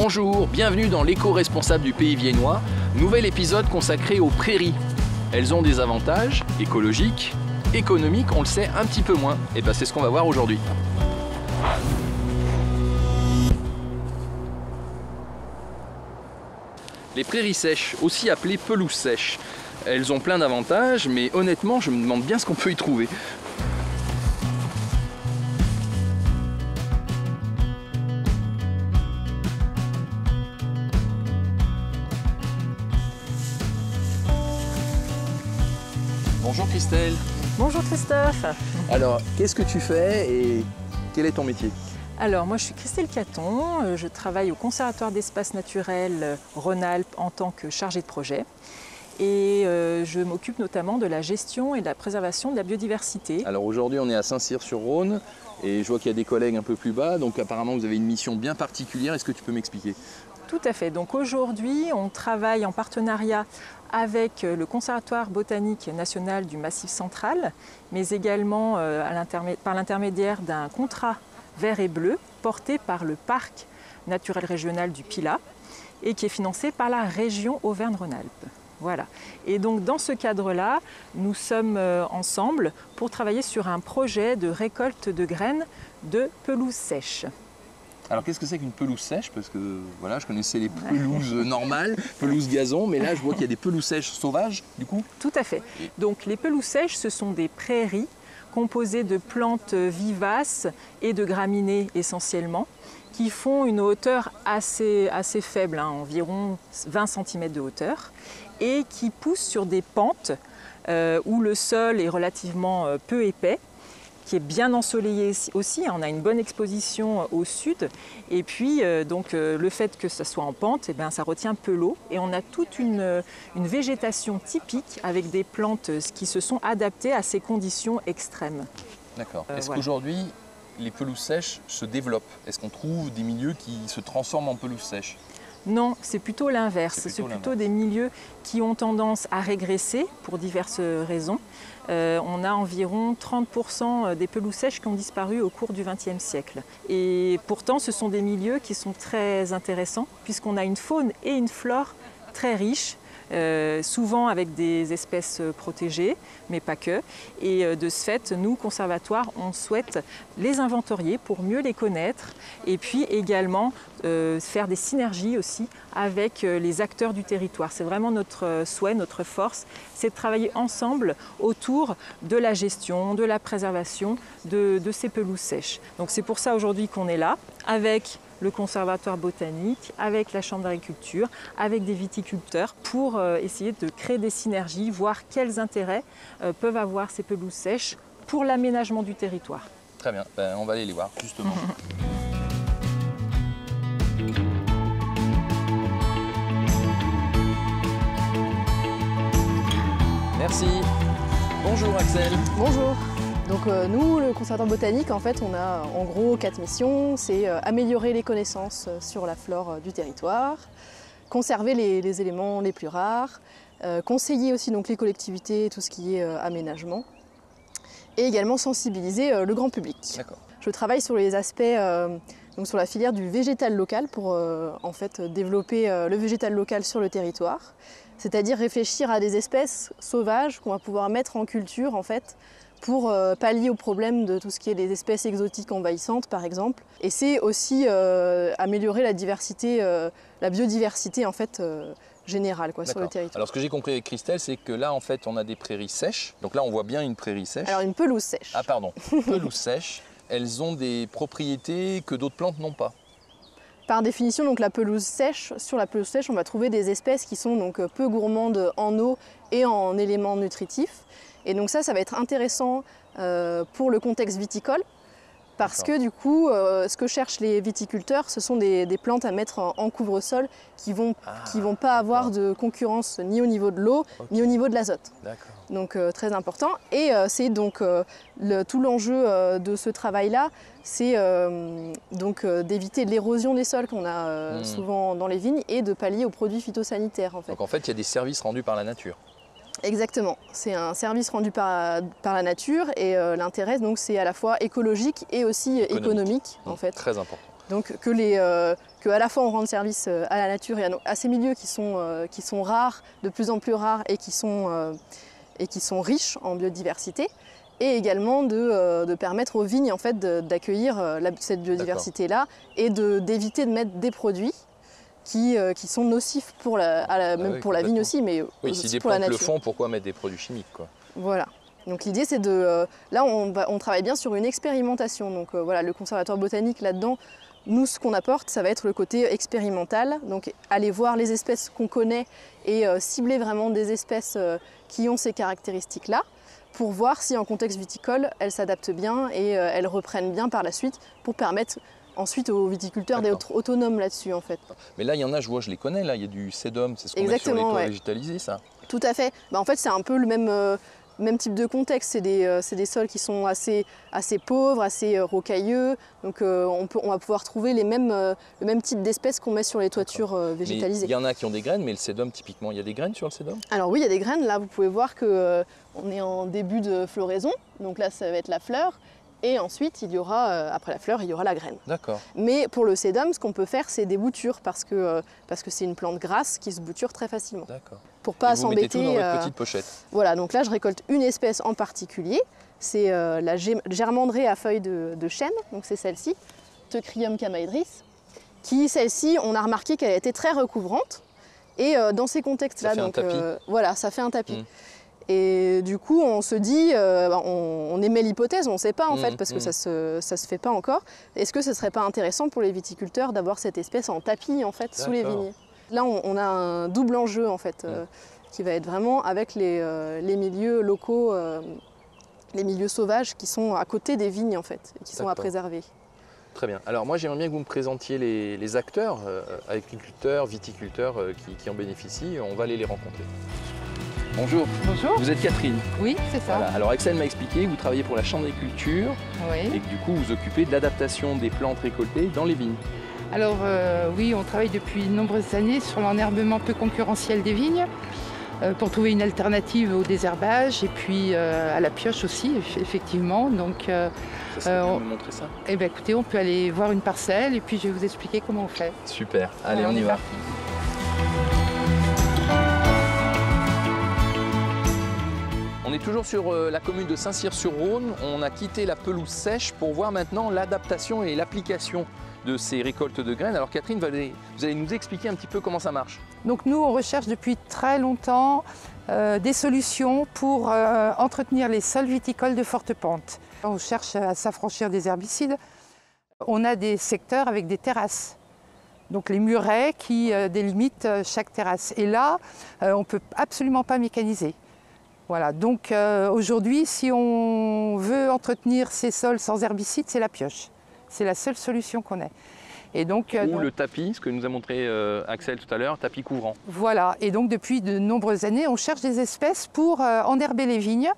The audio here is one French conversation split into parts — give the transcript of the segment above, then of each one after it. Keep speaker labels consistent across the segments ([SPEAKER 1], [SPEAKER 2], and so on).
[SPEAKER 1] Bonjour, bienvenue dans l'éco-responsable du Pays Viennois, nouvel épisode consacré aux prairies. Elles ont des avantages écologiques, économiques, on le sait un petit peu moins. Et ben c'est ce qu'on va voir aujourd'hui. Les prairies sèches, aussi appelées pelouses sèches. Elles ont plein d'avantages, mais honnêtement, je me demande bien ce qu'on peut y trouver. Bonjour Christelle.
[SPEAKER 2] Bonjour Christophe.
[SPEAKER 1] Alors, qu'est-ce que tu fais et quel est ton métier?
[SPEAKER 2] Alors, moi je suis Christelle Caton, je travaille au Conservatoire d'Espaces Naturels Rhône-Alpes en tant que chargée de projet. Et je m'occupe notamment de la gestion et de la préservation de la biodiversité.
[SPEAKER 1] Alors aujourd'hui on est à Saint-Cyr-sur-Rhône et je vois qu'il y a des collègues un peu plus bas, donc apparemment vous avez une mission bien particulière, est-ce que tu peux m'expliquer?
[SPEAKER 2] Tout à fait, donc aujourd'hui on travaille en partenariat avec le Conservatoire botanique national du Massif central, mais également par l'intermédiaire d'un contrat vert et bleu porté par le Parc naturel régional du Pilat et qui est financé par la région Auvergne-Rhône-Alpes. Voilà. Et donc dans ce cadre-là, nous sommes ensemble pour travailler sur un projet de récolte de graines de pelouse sèche.
[SPEAKER 1] Alors qu'est-ce que c'est qu'une pelouse sèche? Parce que voilà, je connaissais les pelouses normales, pelouses gazon, mais là je vois qu'il y a des pelouses sèches sauvages du coup.
[SPEAKER 2] Tout à fait. Donc les pelouses sèches, ce sont des prairies composées de plantes vivaces et de graminées essentiellement, qui font une hauteur assez faible, environ 20 cm de hauteur, et qui poussent sur des pentes où le sol est relativement peu épais, qui est bien ensoleillé aussi, on a une bonne exposition au sud, et puis le fait que ça soit en pente, ça retient peu l'eau, et on a toute une végétation typique avec des plantes qui se sont adaptées à ces conditions extrêmes.
[SPEAKER 1] D'accord. Est-ce qu'aujourd'hui les pelouses sèches se développent? Est-ce qu'on trouve des milieux qui se transforment en pelouses sèches?
[SPEAKER 2] Non, c'est plutôt l'inverse. C'est plutôt des milieux qui ont tendance à régresser pour diverses raisons. On a environ 30% des pelouses sèches qui ont disparu au cours du XXe siècle. Et pourtant, ce sont des milieux qui sont très intéressants puisqu'on a une faune et une flore très riches. Souvent avec des espèces protégées, mais pas que. Et de ce fait, nous, conservatoires, on souhaite les inventorier pour mieux les connaître et puis également faire des synergies aussi avec les acteurs du territoire. C'est vraiment notre souhait, notre force, c'est de travailler ensemble autour de la gestion, de la préservation de ces pelouses sèches. Donc c'est pour ça aujourd'hui qu'on est là, avec le conservatoire botanique, avec la chambre d'agriculture, avec des viticulteurs pour essayer de créer des synergies, voir quels intérêts peuvent avoir ces pelouses sèches pour l'aménagement du territoire.
[SPEAKER 1] Très bien, on va aller les voir justement. Merci. Bonjour Axel.
[SPEAKER 3] Bonjour. Donc nous, le Conservatoire botanique, en fait, on a en gros 4 missions. C'est améliorer les connaissances sur la flore du territoire, conserver les éléments les plus rares, conseiller aussi donc, les collectivités, tout ce qui est aménagement, et également sensibiliser le grand public. Je travaille sur les aspects, donc sur la filière du végétal local pour en fait, développer le végétal local sur le territoire, c'est-à-dire réfléchir à des espèces sauvages qu'on va pouvoir mettre en culture en fait, pour pallier au problème de tout ce qui est des espèces exotiques envahissantes par exemple. Et c'est aussi améliorer la diversité, la biodiversité en fait générale sur le territoire.
[SPEAKER 1] Alors ce que j'ai compris avec Christelle, c'est que là en fait on a des prairies sèches. Donc là on voit bien une prairie sèche.
[SPEAKER 3] Alors une pelouse sèche.
[SPEAKER 1] Ah pardon, pelouse sèche. Elles ont des propriétés que d'autres plantes n'ont pas.
[SPEAKER 3] Par définition, donc, la pelouse sèche, sur la pelouse sèche, on va trouver des espèces qui sont donc, peu gourmandes en eau et en éléments nutritifs. Et donc ça va être intéressant pour le contexte viticole parce que du coup, ce que cherchent les viticulteurs, ce sont des plantes à mettre en couvre-sol qui vont pas avoir de concurrence ni au niveau de l'eau, ni au niveau de l'azote. Donc très important. Et c'est donc tout l'enjeu de ce travail-là, c'est d'éviter l'érosion des sols qu'on a souvent dans les vignes et de pallier aux produits phytosanitaires. En fait.
[SPEAKER 1] Donc en fait, il y a des services rendus par la nature.
[SPEAKER 3] Exactement, c'est un service rendu par la nature et l'intérêt donc c'est à la fois écologique et aussi économique en fait.
[SPEAKER 1] Très important.
[SPEAKER 3] Donc que à la fois on rende service à la nature et à ces milieux qui sont rares, de plus en plus rares et qui sont riches en biodiversité, et également de permettre aux vignes en fait, d'accueillir cette biodiversité-là et d'éviter de mettre des produits qui sont nocifs pour même pour la vigne aussi, mais aussi pour la nature.
[SPEAKER 1] Si des plantes le font, pourquoi mettre des produits chimiques, quoi.
[SPEAKER 3] Voilà. Donc l'idée c'est de... Là on travaille bien sur une expérimentation. Donc voilà, le conservatoire botanique là-dedans, nous ce qu'on apporte, ça va être le côté expérimental. Donc aller voir les espèces qu'on connaît et cibler vraiment des espèces qui ont ces caractéristiques-là, pour voir si en contexte viticole, elles s'adaptent bien et elles reprennent bien par la suite pour permettre ensuite aux viticulteurs d'être autonomes là-dessus en fait.
[SPEAKER 1] Mais là il y en a, je vois, je les connais, là il y a du sédum, c'est ce qu'on met sur les toits végétalisés, ça.
[SPEAKER 3] Tout à fait. En fait c'est un peu le même type de contexte, c'est des sols qui sont assez pauvres, assez rocailleux, donc on va pouvoir trouver le même type d'espèces qu'on met sur les toitures végétalisées.
[SPEAKER 1] Il y en a qui ont des graines, mais le sédum typiquement, il y a des graines sur le sédum?
[SPEAKER 3] Alors oui, il y a des graines, là vous pouvez voir qu'on est en début de floraison, donc là ça va être la fleur, et ensuite il y aura, après la fleur, il y aura la graine.
[SPEAKER 1] D'accord.
[SPEAKER 3] Mais pour le sédum, ce qu'on peut faire, c'est des boutures, parce que c'est une plante grasse qui se bouture très facilement.
[SPEAKER 1] D'accord.
[SPEAKER 3] Pour pas s'embêter.
[SPEAKER 1] Vous mettez tout dans votre petite pochette.
[SPEAKER 3] Voilà, donc là je récolte une espèce en particulier, c'est la germandrée à feuilles de chêne, donc c'est celle-ci, Teucrium camaedris, qui celle-ci, on a remarqué qu'elle était très recouvrante, et dans ces contextes-là,
[SPEAKER 1] donc
[SPEAKER 3] voilà, ça fait un tapis. Et du coup, on se dit, on émet l'hypothèse, on ne sait pas en fait, parce que ça se fait pas encore. Est-ce que ce serait pas intéressant pour les viticulteurs d'avoir cette espèce en tapis en fait sous les vignes? Là, on a un double enjeu en fait, qui va être vraiment avec les milieux locaux, les milieux sauvages qui sont à côté des vignes en fait, et qui sont à préserver.
[SPEAKER 1] Très bien. Alors moi, j'aimerais bien que vous me présentiez les acteurs, agriculteurs, viticulteurs qui en bénéficient. On va aller les rencontrer. Bonjour.
[SPEAKER 4] Bonjour.
[SPEAKER 1] Vous êtes Catherine.
[SPEAKER 4] Oui, c'est ça.
[SPEAKER 1] Voilà. Alors Axel m'a expliqué, vous travaillez pour la Chambre des cultures et que du coup vous occupez de l'adaptation des plantes récoltées dans les vignes.
[SPEAKER 4] Alors oui, on travaille depuis de nombreuses années sur l'enherbement peu concurrentiel des vignes pour trouver une alternative au désherbage et puis à la pioche aussi, effectivement. Donc,
[SPEAKER 1] ça serait bien de me montrer ça.
[SPEAKER 4] Eh bien écoutez, on peut aller voir une parcelle et puis je vais vous expliquer comment on fait.
[SPEAKER 1] Super, allez on y va. On est toujours sur la commune de Saint-Cyr-sur-Rhône. On a quitté la pelouse sèche pour voir maintenant l'adaptation et l'application de ces récoltes de graines. Alors Catherine, vous allez nous expliquer un petit peu comment ça marche.
[SPEAKER 4] Donc nous, on recherche depuis très longtemps des solutions pour entretenir les sols viticoles de forte pente. On cherche à s'affranchir des herbicides. On a des secteurs avec des terrasses. Donc les murets qui délimitent chaque terrasse. Et là, on ne peut absolument pas mécaniser. Voilà, donc aujourd'hui, si on veut entretenir ces sols sans herbicides, c'est la pioche. C'est la seule solution qu'on ait. Et donc,
[SPEAKER 1] le tapis, ce que nous a montré Axel tout à l'heure, tapis couvrant.
[SPEAKER 4] Voilà, et donc depuis de nombreuses années, on cherche des espèces pour enherber les vignes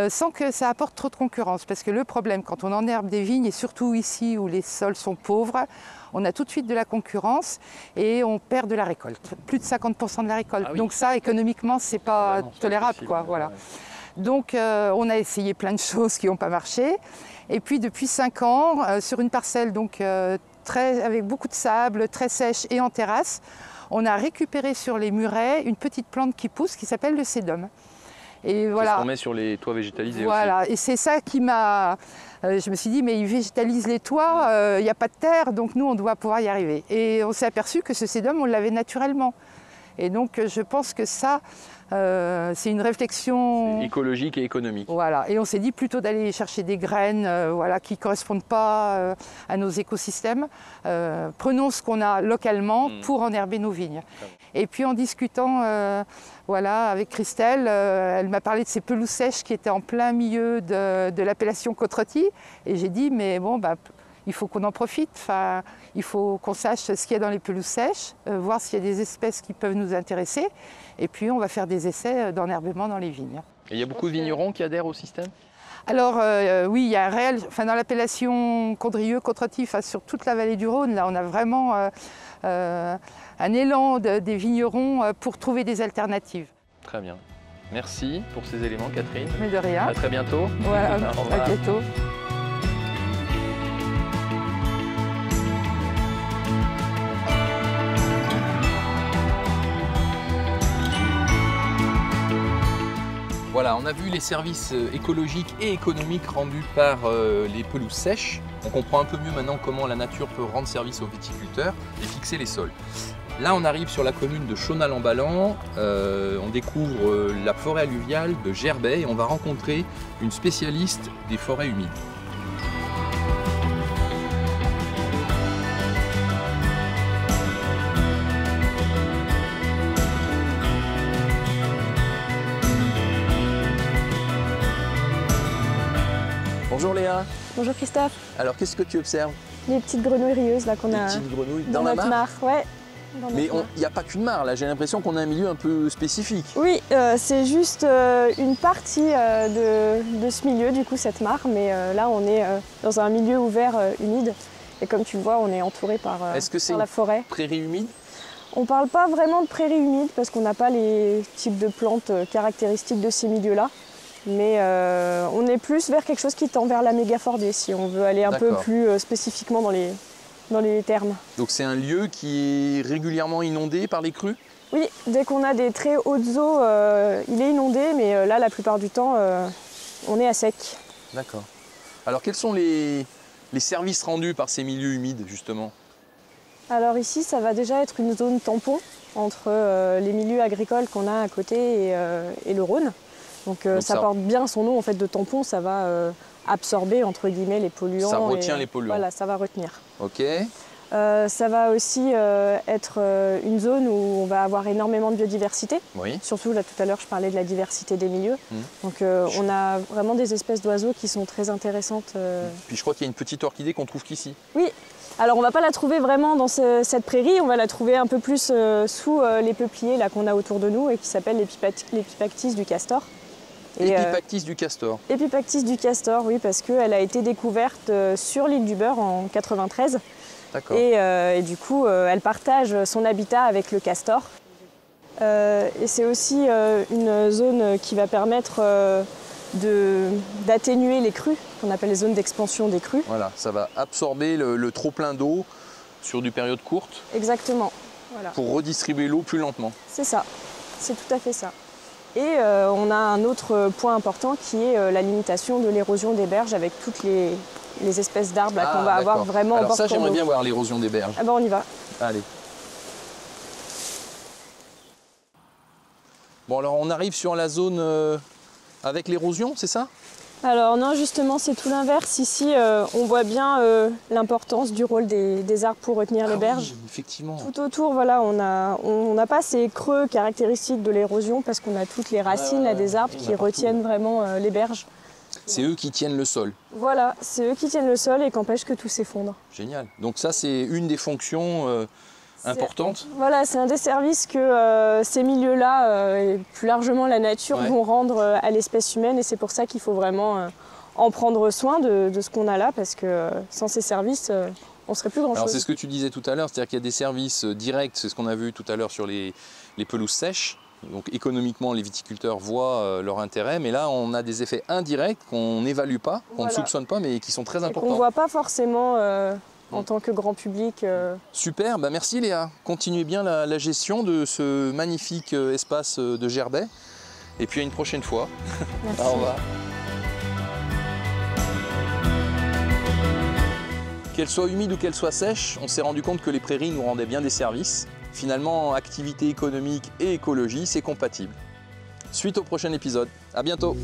[SPEAKER 4] sans que ça apporte trop de concurrence. Parce que le problème, quand on enherbe des vignes, et surtout ici où les sols sont pauvres, on a tout de suite de la concurrence et on perd de la récolte. Plus de 50% de la récolte.
[SPEAKER 1] Ah oui.
[SPEAKER 4] Donc ça, économiquement, c'est pas tolérable, quoi. Voilà. Donc on a essayé plein de choses qui n'ont pas marché. Et puis depuis 5 ans, sur une parcelle donc, avec beaucoup de sable, très sèche et en terrasse, on a récupéré sur les murets une petite plante qui pousse qui s'appelle le sédum. Et voilà.
[SPEAKER 1] C'est ce qu'on met sur les toits végétalisés
[SPEAKER 4] voilà.
[SPEAKER 1] aussi.
[SPEAKER 4] Et c'est ça qui m'a... je me suis dit, mais ils végétalisent les toits, il n'y a pas de terre, donc nous, on doit pouvoir y arriver. Et on s'est aperçu que ce sédum, on l'avait naturellement. Et donc, je pense que ça, c'est une réflexion...
[SPEAKER 1] écologique et économique.
[SPEAKER 4] Voilà. Et on s'est dit plutôt d'aller chercher des graines voilà, qui ne correspondent pas à nos écosystèmes. Prenons ce qu'on a localement pour enherber nos vignes. Et puis en discutant voilà, avec Christelle, elle m'a parlé de ces pelouses sèches qui étaient en plein milieu de l'appellation Côte-Rôtie. Et j'ai dit, mais bon, il faut qu'on en profite. Enfin, il faut qu'on sache ce qu'il y a dans les pelouses sèches, voir s'il y a des espèces qui peuvent nous intéresser. Et puis, on va faire des essais d'enherbement dans les vignes.
[SPEAKER 1] Et il y a beaucoup de vignerons qui adhèrent au système?
[SPEAKER 4] Alors oui, il y a un réel, dans l'appellation Condrieu, Côte-Rôtie, sur toute la vallée du Rhône, là, on a vraiment un élan des vignerons pour trouver des alternatives.
[SPEAKER 1] Très bien. Merci pour ces éléments, Catherine.
[SPEAKER 4] Mais de rien.
[SPEAKER 1] À très bientôt.
[SPEAKER 4] Voilà, à bientôt.
[SPEAKER 1] Voilà, on a vu les services écologiques et économiques rendus par les pelouses sèches. On comprend un peu mieux maintenant comment la nature peut rendre service aux viticulteurs et fixer les sols. Là, on arrive sur la commune de Chaunal-en-Ballan. On découvre la forêt alluviale de Gerbet et on va rencontrer une spécialiste des forêts humides. Bonjour Léa.
[SPEAKER 5] Bonjour Christophe.
[SPEAKER 1] Alors qu'est-ce que tu observes?
[SPEAKER 5] Les petites grenouilles rieuses là qu'on a
[SPEAKER 1] petites grenouilles
[SPEAKER 5] dans notre mare. Ouais,
[SPEAKER 1] mais il n'y a pas qu'une mare là, j'ai l'impression qu'on a un milieu un peu spécifique.
[SPEAKER 5] Oui, c'est juste une partie de ce milieu, du coup cette mare, mais là on est dans un milieu ouvert humide et comme tu le vois on est entouré par, par la forêt.
[SPEAKER 1] Prairie humide?
[SPEAKER 5] On ne parle pas vraiment de prairie humide parce qu'on n'a pas les types de plantes caractéristiques de ces milieux-là. Mais on est plus vers quelque chose qui tend vers la mégafordier si on veut aller un peu plus spécifiquement dans les termes.
[SPEAKER 1] Donc c'est un lieu qui est régulièrement inondé par les crues?
[SPEAKER 5] Oui, dès qu'on a des très hautes eaux, il est inondé, mais là la plupart du temps on est à sec.
[SPEAKER 1] D'accord. Alors quels sont les services rendus par ces milieux humides justement?
[SPEAKER 5] Alors ici ça va déjà être une zone tampon entre les milieux agricoles qu'on a à côté et le Rhône. Donc ça porte bien son nom en fait de tampon, ça va absorber entre guillemets les polluants.
[SPEAKER 1] Ça retient les polluants.
[SPEAKER 5] Voilà, ça va retenir.
[SPEAKER 1] Ok.
[SPEAKER 5] Ça va aussi être une zone où on va avoir énormément de biodiversité.
[SPEAKER 1] Oui.
[SPEAKER 5] Surtout là tout à l'heure je parlais de la diversité des milieux. Donc on a vraiment des espèces d'oiseaux qui sont très intéressantes.
[SPEAKER 1] Puis je crois qu'il y a une petite orchidée qu'on trouve qu'ici.
[SPEAKER 5] Oui. Alors on ne va pas la trouver vraiment dans cette prairie, on va la trouver un peu plus sous les peupliers là qu'on a autour de nous et qui s'appelle l'Epipactis du castor.
[SPEAKER 1] Epipactis du castor.
[SPEAKER 5] Epipactis du castor, oui, parce qu'elle a été découverte sur l'île du Beurre en 93.
[SPEAKER 1] D'accord.
[SPEAKER 5] Et du coup, elle partage son habitat avec le castor. Et c'est aussi une zone qui va permettre d'atténuer les crues, qu'on appelle les zones d'expansion des crues.
[SPEAKER 1] Voilà, ça va absorber le trop-plein d'eau sur des périodes courtes.
[SPEAKER 5] Exactement. Voilà.
[SPEAKER 1] Pour redistribuer l'eau plus lentement.
[SPEAKER 5] C'est ça, c'est tout à fait ça. Et on a un autre point important qui est la limitation de l'érosion des berges avec toutes les espèces d'arbres qu'on va avoir vraiment en bord.
[SPEAKER 1] Alors ça, j'aimerais bien voir l'érosion des berges.
[SPEAKER 5] Ah ben on y va.
[SPEAKER 1] Allez. Bon alors on arrive sur la zone avec l'érosion, c'est ça?
[SPEAKER 5] Alors non, justement c'est tout l'inverse. Ici on voit bien l'importance du rôle des arbres pour retenir les berges.
[SPEAKER 1] Oui, effectivement.
[SPEAKER 5] Tout autour, voilà, on n'a pas ces creux caractéristiques de l'érosion parce qu'on a toutes les racines là, des arbres qui retiennent vraiment les berges.
[SPEAKER 1] C'est eux qui tiennent le sol.
[SPEAKER 5] Voilà, c'est eux qui tiennent le sol et qui empêchent que tout s'effondre.
[SPEAKER 1] Génial. Donc ça c'est une des fonctions importantes.
[SPEAKER 5] Voilà, c'est un des services que ces milieux-là et plus largement la nature vont rendre à l'espèce humaine et c'est pour ça qu'il faut vraiment en prendre soin de ce qu'on a là parce que sans ces services, on ne serait plus grand-chose.
[SPEAKER 1] Alors c'est ce que tu disais tout à l'heure, c'est-à-dire qu'il y a des services directs, c'est ce qu'on a vu tout à l'heure sur les pelouses sèches. Donc économiquement, les viticulteurs voient leur intérêt, mais là on a des effets indirects qu'on n'évalue pas, qu'on ne soupçonne pas, mais qui sont très importants.
[SPEAKER 5] Qu'on ne voit pas forcément en tant que grand public.
[SPEAKER 1] Super, bah merci Léa. Continuez bien la gestion de ce magnifique espace de Gerbet. Et puis à une prochaine fois.
[SPEAKER 5] Merci.
[SPEAKER 1] Au revoir. Qu'elle soit humide ou qu'elle soit sèche, on s'est rendu compte que les prairies nous rendaient bien des services. Finalement, activité économique et écologie, c'est compatible. Suite au prochain épisode. À bientôt.